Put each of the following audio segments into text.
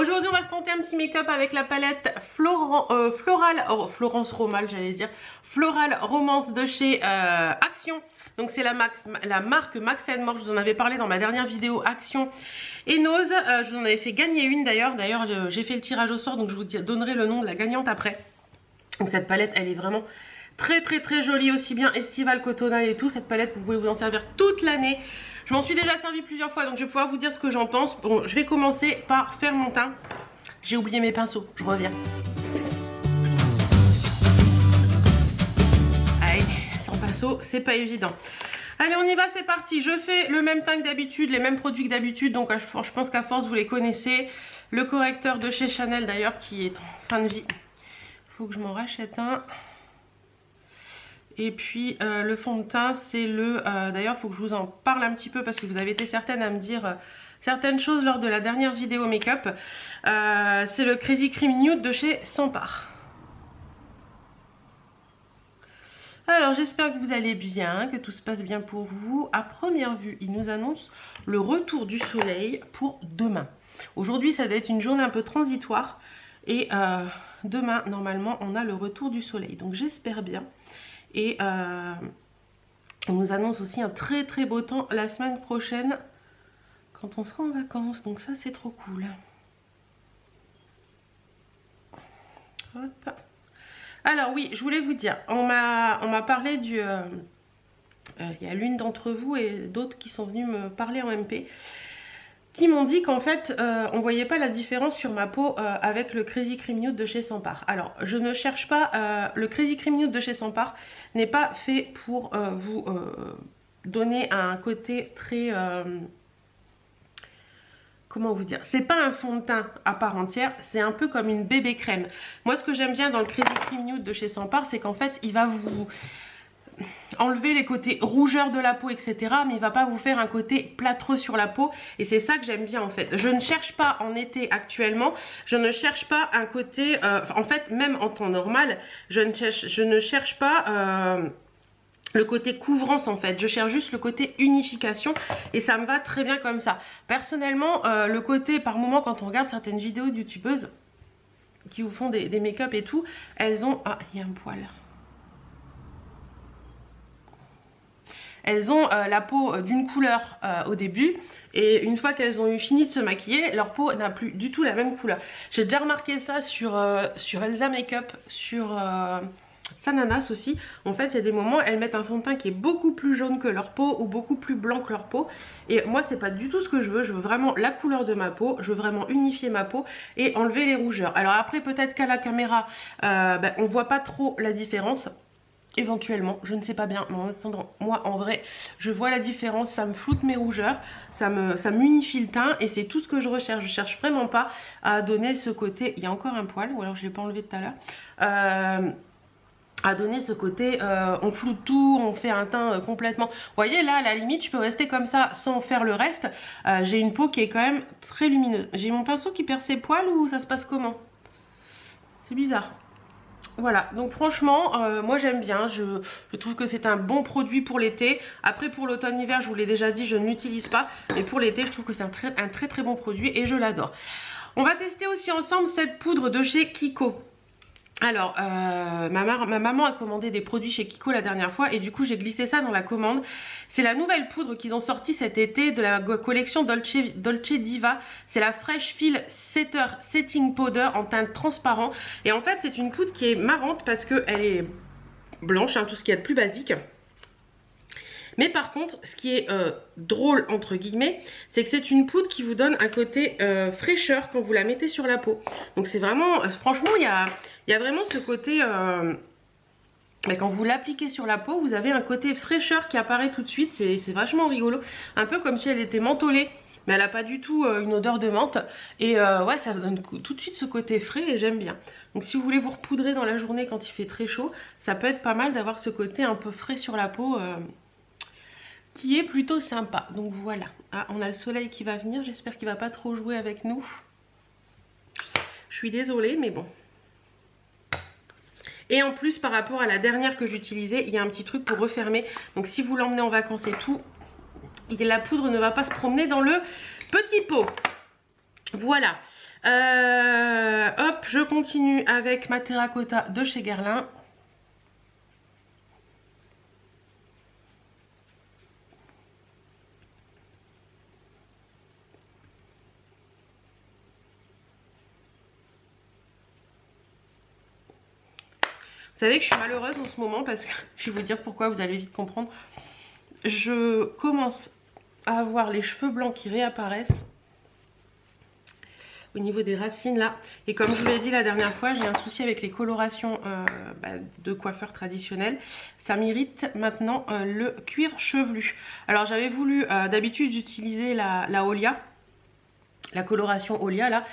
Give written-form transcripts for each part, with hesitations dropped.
Aujourd'hui, on va se tenter un petit make-up avec la palette Florence Romal, j'allais dire. Floral Romance de chez Action. Donc c'est la marque Max & More. Je vous en avais parlé dans ma dernière vidéo Action et Nose. Je vous en avais fait gagner une d'ailleurs. J'ai fait le tirage au sort, donc je vous donnerai le nom de la gagnante après. Donc cette palette, elle est vraiment très jolie, aussi bien estivale qu'automnale et tout. Cette palette, vous pouvez vous en servir toute l'année. Je m'en suis déjà servi plusieurs fois, donc je vais pouvoir vous dire ce que j'en pense. Bon, je vais commencer par faire mon teint. J'ai oublié mes pinceaux, je reviens. Allez, sans pinceau, c'est pas évident. Allez, on y va, c'est parti. Je fais le même teint que d'habitude, les mêmes produits que d'habitude. Donc je pense qu'à force, vous les connaissez. Le correcteur de chez Chanel d'ailleurs, qui est en fin de vie. Il faut que je m'en rachète un. Et puis le fond de teint, c'est le... D'ailleurs, il faut que je vous en parle un petit peu parce que vous avez été certaines à me dire certaines choses lors de la dernière vidéo make-up. C'est le Crazy Cream Nude de chez Sampar. Alors, j'espère que vous allez bien, que tout se passe bien pour vous. À première vue, il nous annonce le retour du soleil pour demain. Aujourd'hui, ça doit être une journée un peu transitoire. Et demain, normalement, on a le retour du soleil. Donc, j'espère bien. Et on nous annonce aussi un très beau temps la semaine prochaine quand on sera en vacances. Donc ça, c'est trop cool. Hop. Alors oui, je voulais vous dire, on m'a parlé du... il y a l'une d'entre vous et d'autres qui sont venus me parler en MP, qui m'ont dit qu'en fait on voyait pas la différence sur ma peau avec le Crazy Cream Nude de chez Sampar. Alors je ne cherche pas, le Crazy Cream Nude de chez Sampar n'est pas fait pour vous donner un côté très... comment vous dire, c'est pas un fond de teint à part entière, c'est un peu comme une bébé crème. Moi ce que j'aime bien dans le Crazy Cream Nude de chez Sampar, c'est qu'en fait il va vous... enlever les côtés rougeurs de la peau, etc. Mais il va pas vous faire un côté plâtreux sur la peau. Et c'est ça que j'aime bien en fait. Je ne cherche pas en été actuellement, je ne cherche pas un côté... en fait, même en temps normal, je ne cherche pas... le côté couvrance en fait, je cherche juste le côté unification et ça me va très bien comme ça. Personnellement, le côté par moment quand on regarde certaines vidéos de youtubeuses qui vous font des make-up et tout, elles ont... Ah, il y a un poil. Elles ont la peau d'une couleur au début et une fois qu'elles ont eu fini de se maquiller, leur peau n'a plus du tout la même couleur. J'ai déjà remarqué ça sur Elsa Makeup, sur Sananas aussi. En fait, il y a des moments, elles mettent un fond de teint qui est beaucoup plus jaune que leur peau ou beaucoup plus blanc que leur peau. Et moi, c'est pas du tout ce que je veux. Je veux vraiment la couleur de ma peau. Je veux vraiment unifier ma peau et enlever les rougeurs. Alors après, peut-être qu'à la caméra, on voit pas trop la différence. Éventuellement, je ne sais pas bien, mais en attendant, moi en vrai, je vois la différence, ça me floute mes rougeurs, ça m'unifie le teint et c'est tout ce que je recherche. Je cherche vraiment pas à donner ce côté, il y a encore un poil, ou alors je l'ai pas enlevé tout à l'heure, à donner ce côté, on floute tout, on fait un teint complètement... Vous voyez là, à la limite, je peux rester comme ça sans faire le reste. J'ai une peau qui est quand même très lumineuse. J'ai mon pinceau qui perd ses poils ou ça se passe comment? C'est bizarre. Voilà, donc franchement, moi j'aime bien, je trouve que c'est un bon produit pour l'été. Après pour l'automne-hiver, je vous l'ai déjà dit, je ne l'utilise pas. Mais pour l'été, je trouve que c'est un très bon produit et je l'adore. On va tester aussi ensemble cette poudre de chez Kiko. Alors, ma maman a commandé des produits chez Kiko la dernière fois et du coup j'ai glissé ça dans la commande. C'est la nouvelle poudre qu'ils ont sortie cet été de la collection Dolce Diva. C'est la Fresh Feel Setting Powder en teinte transparent. Et en fait c'est une poudre qui est marrante parce qu'elle est blanche, hein, tout ce qu'il y a de plus basique. Mais par contre, ce qui est drôle entre guillemets, c'est que c'est une poudre qui vous donne un côté fraîcheur quand vous la mettez sur la peau. Donc c'est vraiment, franchement, il y a vraiment ce côté, quand vous l'appliquez sur la peau, vous avez un côté fraîcheur qui apparaît tout de suite. C'est vachement rigolo, un peu comme si elle était mentholée. Mais elle n'a pas du tout une odeur de menthe. Et ouais, ça donne tout de suite ce côté frais et j'aime bien. Donc si vous voulez vous repoudrer dans la journée quand il fait très chaud, ça peut être pas mal d'avoir ce côté un peu frais sur la peau qui est plutôt sympa. Donc voilà. Ah, on a le soleil qui va venir. J'espère qu'il va pas trop jouer avec nous. Je suis désolée, mais bon. Et en plus, par rapport à la dernière que j'utilisais, il y a un petit truc pour refermer. Donc si vous l'emmenez en vacances et tout, la poudre ne va pas se promener dans le petit pot. Voilà. Hop, je continue avec ma terracotta de chez Guerlain. Vous savez que je suis malheureuse en ce moment parce que je vais vous dire pourquoi, vous allez vite comprendre. Je commence à avoir les cheveux blancs qui réapparaissent au niveau des racines là. Et comme je vous l'ai dit la dernière fois, j'ai un souci avec les colorations de coiffeur traditionnel. Ça m'irrite maintenant le cuir chevelu. Alors j'avais voulu, d'habitude j'utilisais la Olia. La coloration Olia là,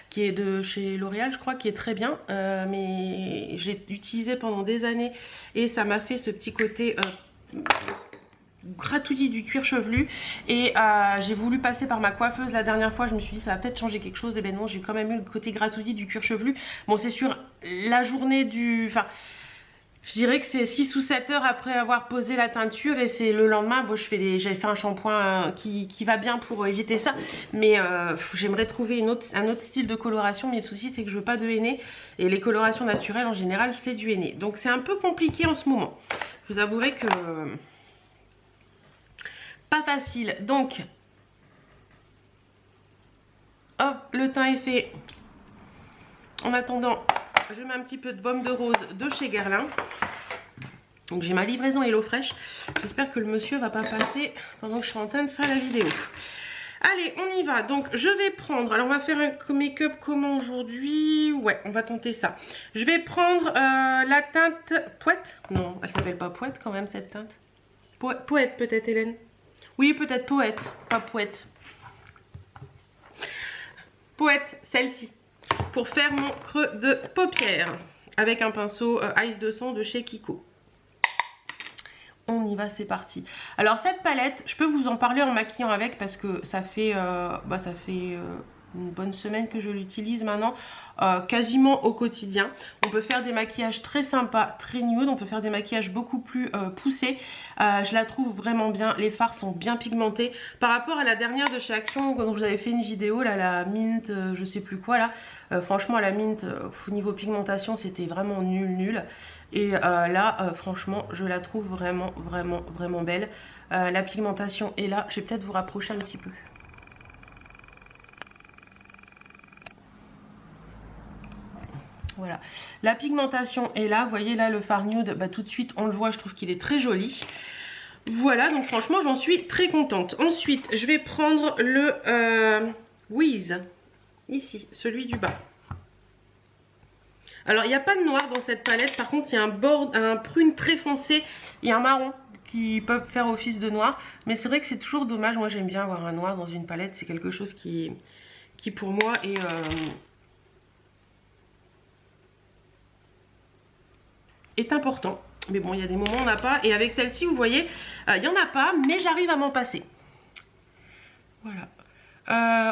qui est de chez L'Oréal je crois, qui est très bien, mais j'ai utilisé pendant des années et ça m'a fait ce petit côté gratouillis du cuir chevelu. Et j'ai voulu passer par ma coiffeuse la dernière fois, je me suis dit ça va peut-être changer quelque chose, et ben non, j'ai quand même eu le côté gratouillis du cuir chevelu. Bon, c'est sur la journée du... Enfin, je dirais que c'est 6 ou 7 heures après avoir posé la teinture, et c'est le lendemain, bon, j'avais fait un shampoing qui va bien pour éviter ça. Mais j'aimerais trouver un autre style de coloration, mais le souci c'est que je veux pas de henné. Et les colorations naturelles en général c'est du henné. Donc c'est un peu compliqué en ce moment. Je vous avouerai que... pas facile. Donc, hop, le teint est fait. En attendant, je mets un petit peu de baume de rose de chez Guerlain. Donc j'ai ma livraison Hello Fresh. J'espère que le monsieur va pas passer pendant que je suis en train de faire la vidéo. Allez, on y va. Donc je vais prendre, alors on va faire un make-up comment aujourd'hui? Ouais, on va tenter ça. Je vais prendre la teinte Poète. Non, elle s'appelle pas Poète quand même cette teinte. Poète peut-être, Hélène. Oui, peut-être Poète, pas Poète. Poète, celle-ci. Pour faire mon creux de paupière. Avec un pinceau Ice 200 de chez Kiko. On y va, c'est parti. Alors cette palette, je peux vous en parler en maquillant avec parce que ça fait, une bonne semaine que je l'utilise maintenant, quasiment au quotidien. On peut faire des maquillages très sympas, très nude, on peut faire des maquillages beaucoup plus poussés. Je la trouve vraiment bien, les fards sont bien pigmentés. Par rapport à la dernière de chez Action, dont je vous avais fait une vidéo, là, la mint, je sais plus quoi là. Franchement la mint, au niveau pigmentation, c'était vraiment nul. Et là, franchement, je la trouve vraiment belle. La pigmentation est là. Je vais peut-être vous rapprocher un petit peu. Voilà, la pigmentation est là. Vous voyez là le fard nude, bah, tout de suite on le voit, je trouve qu'il est très joli. Voilà, donc franchement j'en suis très contente. Ensuite, je vais prendre le Wiz, ici, celui du bas. Alors il n'y a pas de noir dans cette palette, par contre il y a un prune très foncé et un marron qui peuvent faire office de noir. Mais c'est vrai que c'est toujours dommage, moi j'aime bien avoir un noir dans une palette, c'est quelque chose qui pour moi est important. Mais bon, il y a des moments où on n'a pas, et avec celle-ci vous voyez, il n'y en a pas, mais j'arrive à m'en passer. Voilà.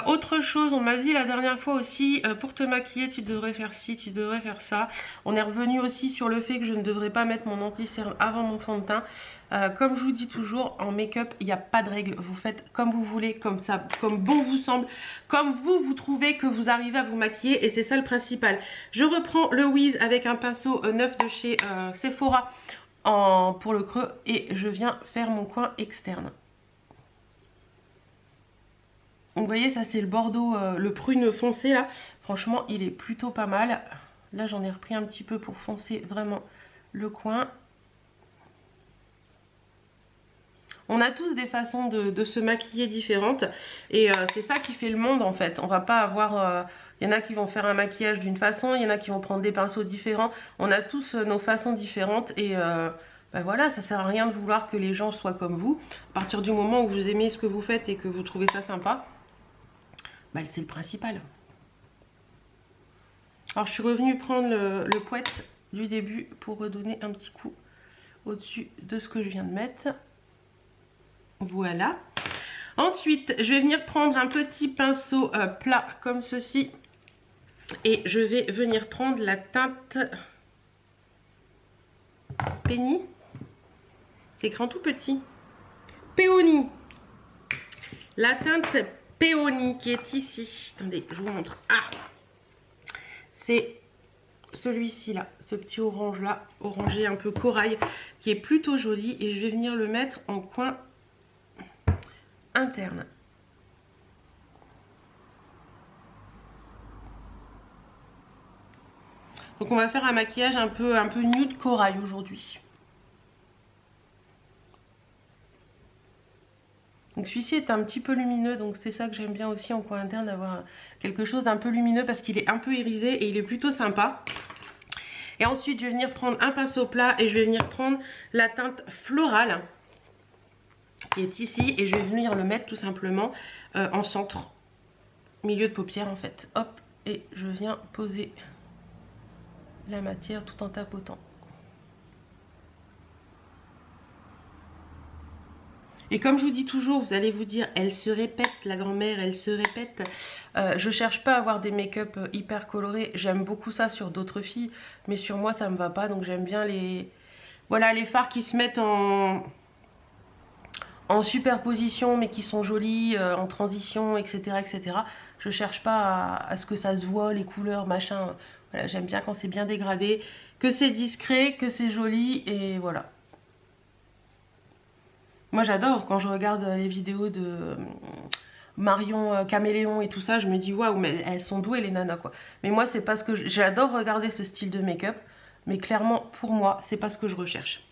Autre chose, on m'a dit la dernière fois aussi, pour te maquiller tu devrais faire ci, tu devrais faire ça. On est revenu aussi sur le fait que je ne devrais pas mettre mon anti-cerne avant mon fond de teint. Comme je vous dis toujours, en make-up il n'y a pas de règle, vous faites comme vous voulez, comme ça, comme bon vous semble, comme vous trouvez que vous arrivez à vous maquiller, et c'est ça le principal. Je reprends le Wiz avec un pinceau neuf de chez Sephora pour le creux, et je viens faire mon coin externe. Vous voyez, ça c'est le bordeaux, le prune foncé là. Franchement, il est plutôt pas mal. Là, j'en ai repris un petit peu pour foncer vraiment le coin. On a tous des façons de se maquiller différentes. Et c'est ça qui fait le monde en fait. On va pas avoir... il y en a qui vont faire un maquillage d'une façon, il y en a qui vont prendre des pinceaux différents. On a tous nos façons différentes et... ben voilà, ça sert à rien de vouloir que les gens soient comme vous. À partir du moment où vous aimez ce que vous faites et que vous trouvez ça sympa, bah, c'est le principal. Alors je suis revenue prendre le Poète du début pour redonner un petit coup au-dessus de ce que je viens de mettre. Voilà. Ensuite, je vais venir prendre un petit pinceau plat comme ceci. Et je vais venir prendre la teinte Penny. C'est écrit tout petit. Peony. La teinte Peony qui est ici. Attendez, je vous montre. Ah, c'est celui-ci là, ce petit orange là, orangé un peu corail, qui est plutôt joli. Et je vais venir le mettre en coin interne. Donc on va faire un maquillage un peu nude corail aujourd'hui. Donc celui-ci est un petit peu lumineux, donc c'est ça que j'aime bien aussi en coin interne, d'avoir quelque chose d'un peu lumineux parce qu'il est un peu irisé et il est plutôt sympa. Et ensuite je vais venir prendre un pinceau plat et je vais venir prendre la teinte florale qui est ici et je vais venir le mettre tout simplement en centre, milieu de paupière en fait. Hop, et je viens poser la matière tout en tapotant. Et comme je vous dis toujours, vous allez vous dire, elle se répète, la grand-mère, elle se répète. Je cherche pas à avoir des make-up hyper colorés. J'aime beaucoup ça sur d'autres filles, mais sur moi ça me va pas. Donc j'aime bien les, voilà, les fards qui se mettent en superposition, mais qui sont jolis, en transition, etc., etc. Je cherche pas à ce que ça se voit, les couleurs, machin. Voilà, j'aime bien quand c'est bien dégradé, que c'est discret, que c'est joli, et voilà. Moi j'adore quand je regarde les vidéos de Marion Caméléon et tout ça, je me dis waouh, mais elles sont douées les nanas quoi. Mais moi c'est pas ce que j'adore regarder ce style de make-up, mais clairement pour moi c'est pas ce que je recherche.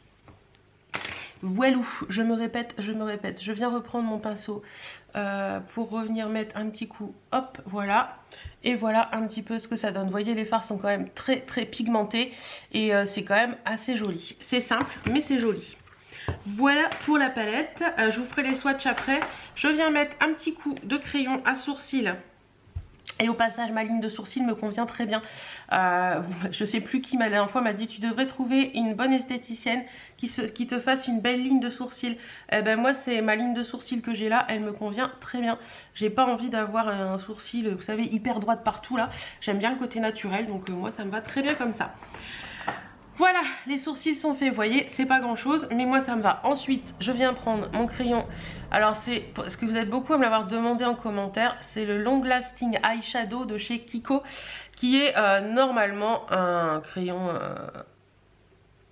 Voilou, je me répète, je viens reprendre mon pinceau pour revenir mettre un petit coup, hop, voilà. Et voilà un petit peu ce que ça donne. Vous voyez, les fards sont quand même très pigmentés et c'est quand même assez joli. C'est simple, mais c'est joli. Voilà pour la palette. Je vous ferai les swatchs après. Je viens mettre un petit coup de crayon à sourcils. Et au passage, ma ligne de sourcils me convient très bien. Je sais plus qui la dernière fois m'a dit tu devrais trouver une bonne esthéticienne qui te fasse une belle ligne de sourcils. Eh ben moi c'est ma ligne de sourcils que j'ai là, elle me convient très bien. J'ai pas envie d'avoir un sourcil, vous savez, hyper droit de partout là. J'aime bien le côté naturel, donc moi ça me va très bien comme ça. Voilà, les sourcils sont faits, vous voyez, c'est pas grand chose, mais moi ça me va. Ensuite, je viens prendre mon crayon. Alors c'est, parce que vous êtes beaucoup à me l'avoir demandé en commentaire, c'est le Long Lasting Eyeshadow de chez Kiko, qui est normalement un crayon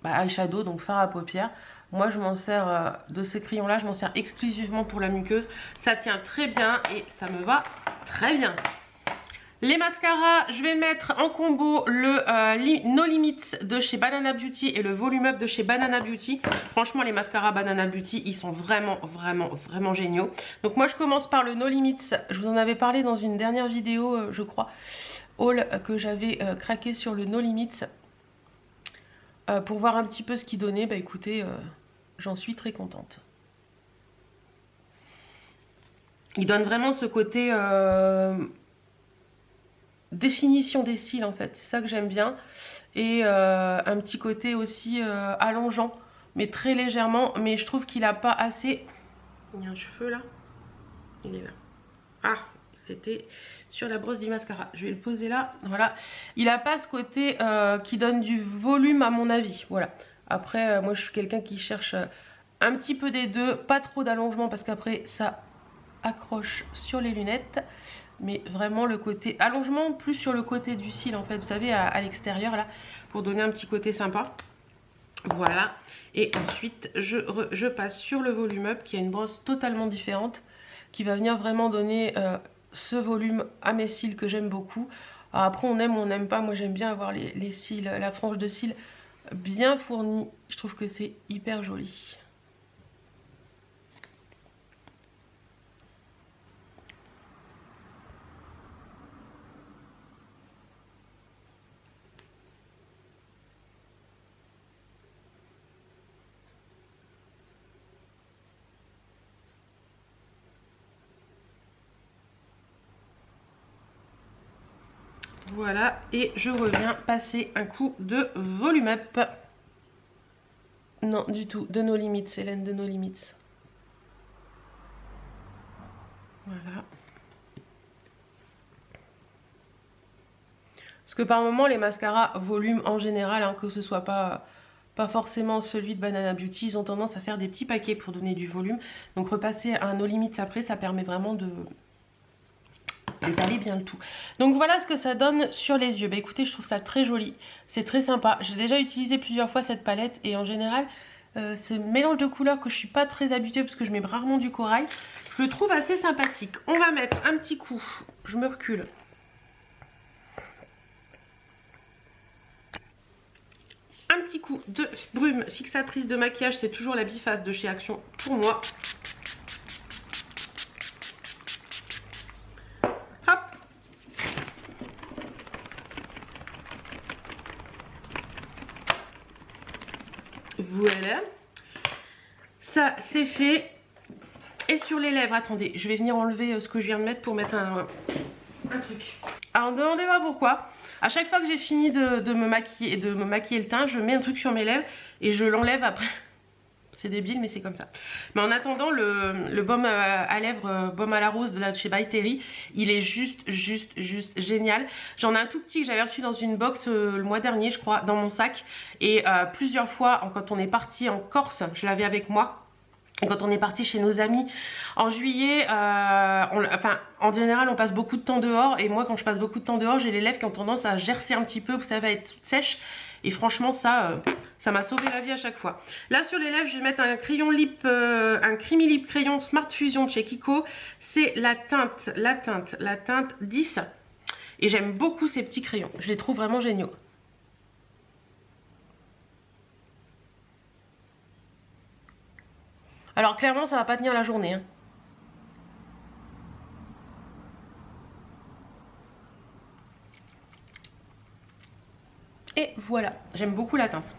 eyeshadow, donc fard à paupières. Moi je m'en sers de ce crayon là, je m'en sers exclusivement pour la muqueuse. Ça tient très bien et ça me va très bien. Les mascaras, je vais mettre en combo le No Limits de chez Banana Beauty et le Volume Up de chez Banana Beauty. Franchement, les mascaras Banana Beauty, ils sont vraiment géniaux. Donc moi, je commence par le No Limits. Je vous en avais parlé dans une dernière vidéo, je crois, haul que j'avais craqué sur le No Limits. Pour voir un petit peu ce qu'il donnait. Bah écoutez, j'en suis très contente. Il donne vraiment ce côté... définition des cils en fait, c'est ça que j'aime bien, et un petit côté aussi allongeant, mais très légèrement, mais je trouve qu'il a pas assez. Il y a un cheveu là, il est là, ah c'était sur la brosse du mascara, je vais le poser là, voilà, il a pas ce côté qui donne du volume à mon avis, voilà. Après moi je suis quelqu'un qui cherche un petit peu des deux, pas trop d'allongement parce qu'après ça accroche sur les lunettes, mais vraiment le côté allongement plus sur le côté du cil en fait, vous savez, à l'extérieur là, pour donner un petit côté sympa. Voilà, et ensuite je passe sur le Volume Up qui a une brosse totalement différente, qui va venir vraiment donner ce volume à mes cils que j'aime beaucoup. Alors après on aime ou on n'aime pas, moi j'aime bien avoir les cils, la frange de cils bien fournie, je trouve que c'est hyper joli. Voilà, et je reviens passer un coup de Volume Up. Non, du tout, de No Limits, Hélène, de No Limits. Voilà. Parce que par moment, les mascaras volume en général, hein, que ce soit pas forcément celui de Banana Beauty, ils ont tendance à faire des petits paquets pour donner du volume. Donc repasser à un No Limits après, ça permet vraiment d'étaler bien le tout. Donc voilà ce que ça donne sur les yeux. Bah écoutez, je trouve ça très joli, c'est très sympa. J'ai déjà utilisé plusieurs fois cette palette et en général c'est un mélange de couleurs que je suis pas très habituée parce que je mets rarement du corail. Je le trouve assez sympathique. On va mettre un petit coup, je me recule. Un petit coup de brume fixatrice de maquillage, c'est toujours la biface de chez Action pour moi. Hop. Voilà. Ça c'est fait. Et sur les lèvres, attendez, je vais venir enlever ce que je viens de mettre pour mettre un truc. Alors ne me demandez pas pourquoi. À chaque fois que j'ai fini de me maquiller le teint, je mets un truc sur mes lèvres et je l'enlève après. C'est débile mais c'est comme ça. Mais en attendant, le baume à lèvres, baume à la rose de chez By Terry, il est juste génial. J'en ai un tout petit que j'avais reçu dans une box le mois dernier je crois, dans mon sac. Et plusieurs fois, quand on est parti en Corse, je l'avais avec moi. Et quand on est parti chez nos amis en juillet, en général on passe beaucoup de temps dehors. Et moi quand je passe beaucoup de temps dehors, j'ai les lèvres qui ont tendance à gercer un petit peu, vous savez, à être toutes sèches. Et franchement ça m'a sauvé la vie à chaque fois. Là sur les lèvres je vais mettre un crayon lip, un Creamy Lip crayon Smart Fusion de chez Kiko. C'est la teinte 10. Et j'aime beaucoup ces petits crayons, je les trouve vraiment géniaux. Alors clairement ça va pas tenir la journée hein. Et voilà, j'aime beaucoup la teinte.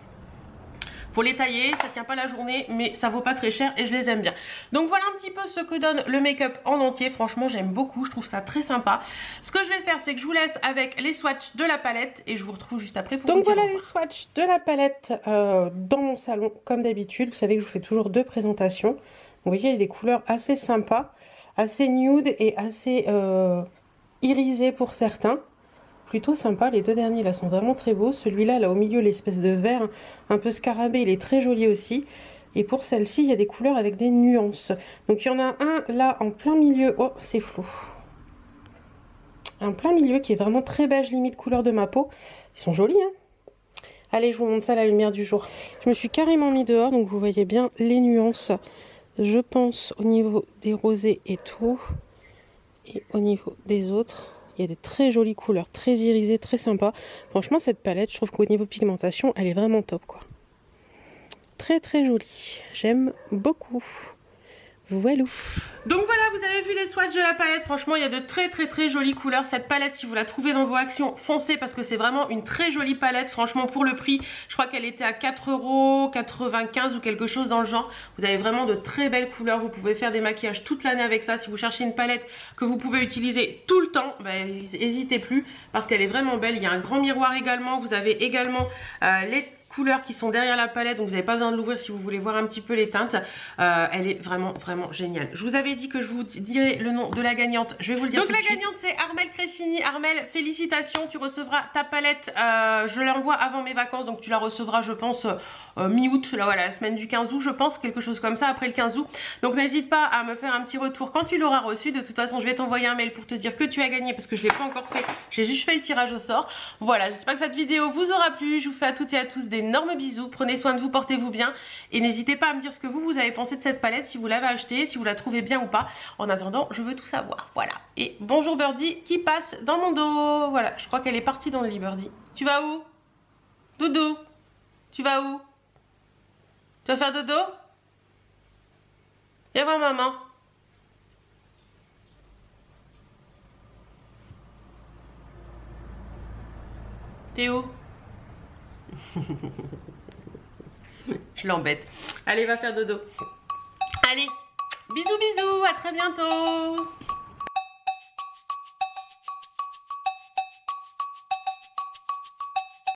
Faut les tailler, ça tient pas la journée, mais ça vaut pas très cher et je les aime bien. Donc voilà un petit peu ce que donne le make-up en entier. Franchement, j'aime beaucoup, je trouve ça très sympa. Ce que je vais faire, c'est que je vous laisse avec les swatchs de la palette et je vous retrouve juste après pour vous dire. Donc voilà les swatchs de la palette dans mon salon, comme d'habitude. Vous savez que je vous fais toujours 2 présentations. Vous voyez, il y a des couleurs assez sympas, assez nude et assez irisées pour certains. Plutôt sympa, les 2 derniers là sont vraiment très beaux. Celui-là, là au milieu, l'espèce de vert un peu scarabée, il est très joli aussi. Et pour celle-ci, il y a des couleurs avec des nuances. Donc il y en a un là en plein milieu. Oh, c'est flou. Un plein milieu qui est vraiment très beige, limite couleur de ma peau. Ils sont jolis, hein. Allez, je vous montre ça à la lumière du jour. Je me suis carrément mis dehors, donc vous voyez bien les nuances. Je pense au niveau des rosés et tout. Et au niveau des autres. Il y a des très jolies couleurs, très irisées, très sympas. Franchement, cette palette, je trouve qu'au niveau pigmentation, elle est vraiment top, quoi. Très jolie. J'aime beaucoup. Voilà. Donc voilà, vous avez vu les swatchs de la palette. Franchement, il y a de très jolies couleurs. Cette palette, si vous la trouvez dans vos actions, foncez parce que c'est vraiment une très jolie palette. Franchement, pour le prix, je crois qu'elle était à 4,95 € ou quelque chose dans le genre. Vous avez vraiment de très belles couleurs. Vous pouvez faire des maquillages toute l'année avec ça. Si vous cherchez une palette que vous pouvez utiliser tout le temps, ben, n'hésitez plus parce qu'elle est vraiment belle. Il y a un grand miroir également. Vous avez également les couleurs qui sont derrière la palette, donc vous n'avez pas besoin de l'ouvrir si vous voulez voir un petit peu les teintes. Elle est vraiment géniale. Je vous avais dit que je vous dirais le nom de la gagnante, je vais vous le dire. Donc la gagnante c'est Armelle Cressini. Armelle, félicitations, tu recevras ta palette, je l'envoie avant mes vacances, donc tu la recevras je pense mi-août, là voilà, la semaine du 15 août je pense, quelque chose comme ça, après le 15 août. Donc n'hésite pas à me faire un petit retour quand tu l'auras reçu. De toute façon je vais t'envoyer un mail pour te dire que tu as gagné parce que je ne l'ai pas encore fait, j'ai juste fait le tirage au sort. Voilà, j'espère que cette vidéo vous aura plu. Je vous fais à toutes et à tous des énormes bisous, prenez soin de vous, portez-vous bien et n'hésitez pas à me dire ce que vous avez pensé de cette palette, si vous l'avez achetée, si vous la trouvez bien ou pas. En attendant, je veux tout savoir, voilà. Et bonjour Birdie qui passe dans mon dos, voilà, je crois qu'elle est partie dans le lit. Birdie, tu vas où? Doudou, tu vas où? Tu vas faire dodo? Viens voir maman. T'es où? Je l'embête. Allez, va faire dodo. Allez, bisous, à très bientôt.